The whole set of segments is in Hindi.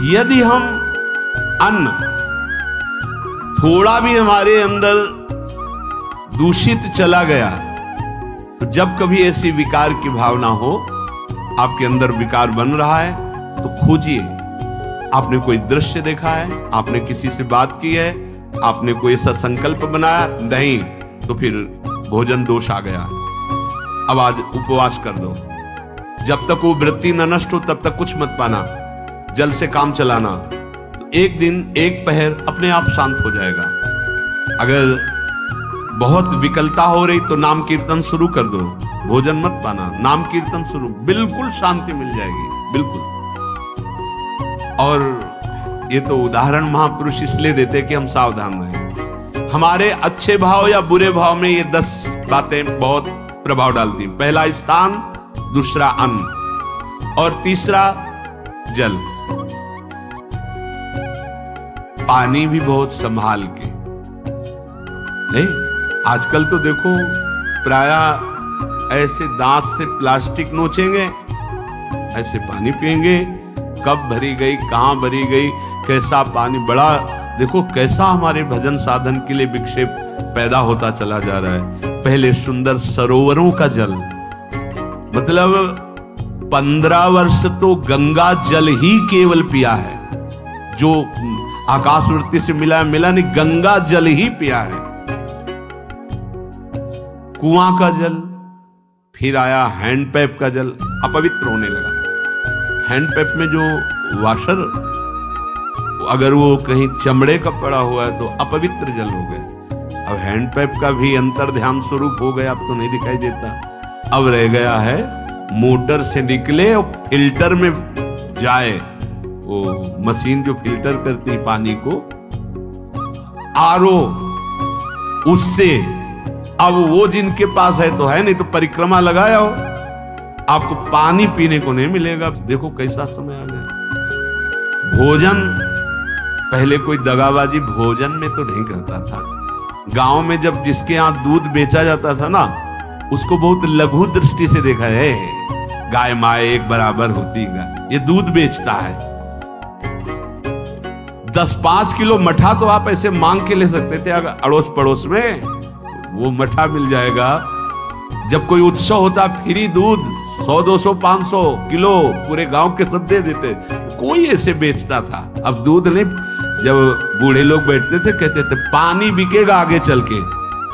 यदि हम अन्न थोड़ा भी हमारे अंदर दूषित चला गया, तो जब कभी ऐसी विकार की भावना हो, आपके अंदर विकार बन रहा है, तो खोजिए। आपने कोई दृश्य देखा है, आपने किसी से बात की है, आपने कोई ऐसा संकल्प बनाया, नहीं, तो फिर भोजन दोष आ गया। अब आज उपवास कर दो, जब तक वो वृत्ति न नष्ट हो तब तक कुछ मत पाना, जल से काम चलाना। तो एक दिन एक पहर अपने आप शांत हो जाएगा। अगर बहुत विकलता हो रही तो नाम कीर्तन शुरू कर दो, भोजन मत पाना, नाम कीर्तन शुरू, बिल्कुल शांति मिल जाएगी, बिल्कुल। और ये तो उदाहरण महापुरुष इसलिए देते कि हम सावधान रहें। हमारे अच्छे भाव या बुरे भाव में ये 10 बातें बहुत प्रभाव डालती। पहला स्थान, दूसरा अन्न, और तीसरा जल। पानी भी बहुत संभाल के। नहीं, आजकल तो देखो प्रायः ऐसे दांत से प्लास्टिक नोचेंगे, ऐसे पानी पिएंगे, कब भरी गई, कहां भरी गई, कैसा पानी। बड़ा देखो कैसा हमारे भजन साधन के लिए विक्षेप पैदा होता चला जा रहा है। पहले सुंदर सरोवरों का जल, मतलब 15 वर्ष तो गंगा जल ही केवल पिया है, जो आकाशवृत्ति से मिला नहीं, गंगा जल ही पिया है। कुआं का जल, फिर आया हैंडपैप का जल, अपवित्र होने लगा। हैंडपैप में जो वाशर, अगर वो कहीं चमड़े का पड़ा हुआ है तो अपवित्र जल हो गया। अब हैंडपैप का भी अंतर ध्यान स्वरूप हो गया, अब तो नहीं दिखाई देता। अब रह गया है मोटर से निकले और फिल्टर में जाए, वो मशीन जो फिल्टर करती है पानी को, आरओ, उससे। अब वो जिनके पास है तो है, नहीं तो परिक्रमा लगाया हो, आपको पानी पीने को नहीं मिलेगा। देखो कैसा समय आ गया। भोजन, पहले कोई दगाबाजी भोजन में तो नहीं करता था। गांव में जब जिसके यहां दूध बेचा जाता था ना, उसको बहुत लघु दृष्टि से देखा है, गाय माए एक बराबर होती है, ये दूध बेचता है। 10-5 किलो मठा तो आप ऐसे मांग के ले सकते थे, अगर अड़ोस पड़ोस में वो मठा मिल जाएगा। जब कोई उत्सव होता, फ्री दूध 100, 200, 500 किलो पूरे गांव के सब दे देते, कोई ऐसे बेचता था। अब दूध नहीं, जब बूढ़े लोग बैठते थे कहते थे पानी बिकेगा आगे चल के।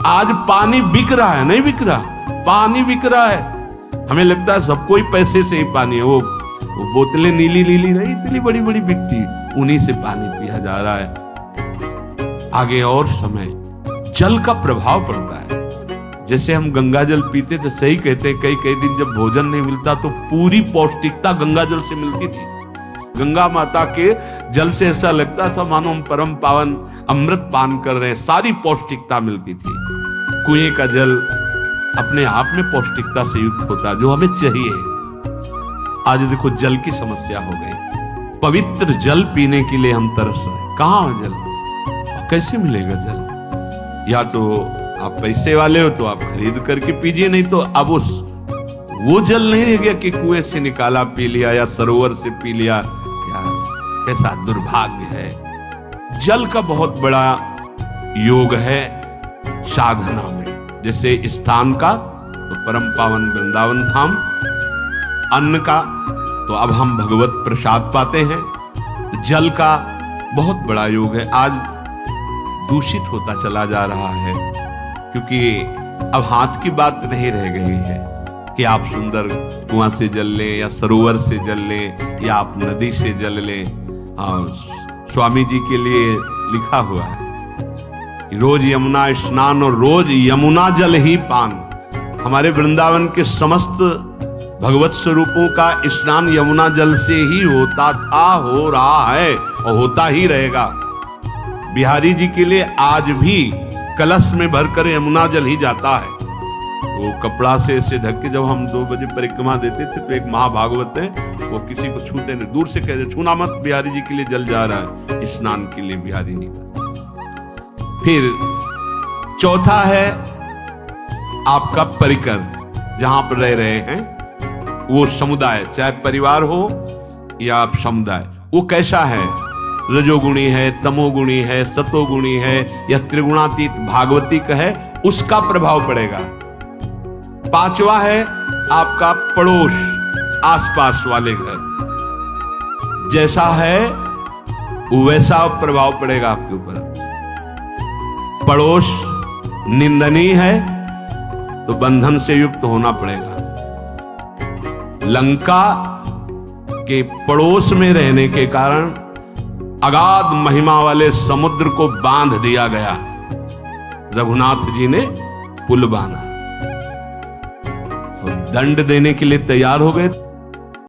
आज पानी बिक रहा है, नहीं बिक रहा, पानी बिक रहा है। हमें लगता है सबको ही पैसे से ही पानी है। वो बोतलें नीली नीली नहीं, इतनी बड़ी बड़ी बिकती, उन्हीं से पानी पिया जा रहा है। आगे और समय जल का प्रभाव पड़ता है। जैसे हम गंगा जल पीते थे, सही कहते, कई कई दिन जब भोजन नहीं मिलता तो पूरी पौष्टिकता गंगा जल से मिलती थी। गंगा माता के जल से ऐसा लगता था मानो हम परम पावन अमृत पान कर रहे हैं, सारी पौष्टिकता मिलती थी। कुएं का जल अपने आप में पौष्टिकता से युक्त होता, जो हमें चाहिए। आज देखो जल की समस्या हो गई। पवित्र जल पीने के लिए हम तरस रहे, कहां है जल, कैसे मिलेगा जल? या तो आप पैसे वाले हो तो आप खरीद करके पीजिए, नहीं तो अब वो जल नहीं रह गया कि कुएं से निकाला पी लिया या सरोवर से पी लिया। क्या कैसा दुर्भाग्य है। जल का बहुत बड़ा योग है साधना में। जैसे स्थान का तो परम पावन वृंदावन धाम, अन्न का तो अब हम भगवत प्रसाद पाते हैं। जल का बहुत बड़ा योग है। आज दूषित होता चला जा रहा है, क्योंकि अब हाथ की बात नहीं रह गई है कि आप सुंदर कुआं से जल लें या सरोवर से जल लें या आप नदी से जल लें। स्वामी जी के लिए लिखा हुआ है रोज यमुना स्नान और रोज यमुना जल ही पान। हमारे वृंदावन के समस्त भगवत स्वरूपों का स्नान यमुना जल से ही होता था, हो रहा है और होता ही रहेगा। बिहारी जी के लिए आज भी कलश में भरकर यमुना जल ही जाता है। वो कपड़ा से ऐसे ढक के जब हम 2 बजे परिक्रमा देते थे तो एक महाभागवत है, वो किसी को छूते नहीं, दूर से कहते छूना मत, बिहारी जी के लिए जल जा रहा है, स्नान के लिए बिहारी जी का। फिर चौथा है आपका परिकर, जहां पर रह रहे हैं वो समुदाय, चाहे परिवार हो या आप समुदाय, वो कैसा है, रजोगुणी है, तमोगुणी है, सतोगुणी है या त्रिगुणातीत भागवतिक है, उसका प्रभाव पड़ेगा। पांचवा है आपका पड़ोस, आसपास वाले घर, जैसा है वैसा प्रभाव पड़ेगा आपके ऊपर। पड़ोस निंदनीय है तो बंधन से युक्त होना पड़ेगा। लंका के पड़ोस में रहने के कारण अगाध महिमा वाले समुद्र को बांध दिया गया। रघुनाथ जी ने पुल बांधा और दंड देने के लिए तैयार हो गए।